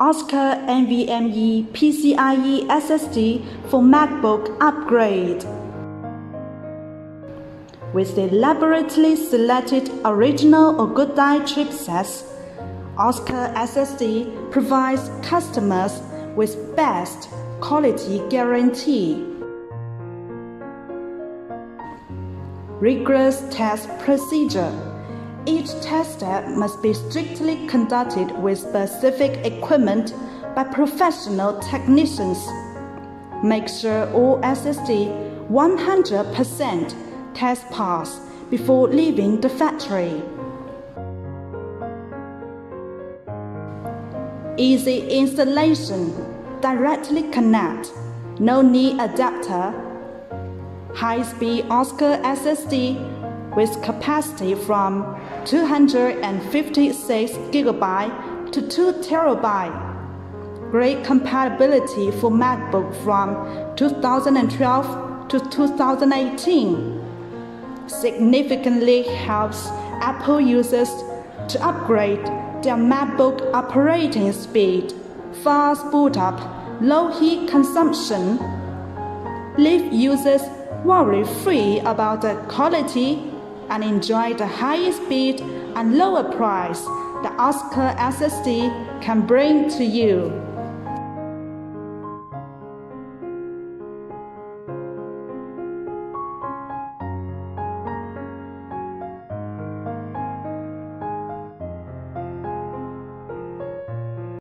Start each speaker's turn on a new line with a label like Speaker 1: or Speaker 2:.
Speaker 1: Oscar NVMe PCIe SSD for MacBook upgrade. With elaborately selected original or good die chipsets, Oscar SSD provides customers with best quality guarantee. Rigorous test procedure. Each test step must be strictly conducted with specific equipment by professional technicians. Make sure all SSD 100% test pass before leaving the factory. Easy installation. Directly connect. No need adapter. High-speed Oscar SSD with capacity from 256 GB to 2 TB. Great compatibility for MacBook from 2012 to 2018. Significantly helps Apple users to upgrade their MacBook operating speed, fast boot up, low heat consumption. Leave users worry-free about the quality and enjoy the higher speed and lower price the Oscar SSD can bring to you.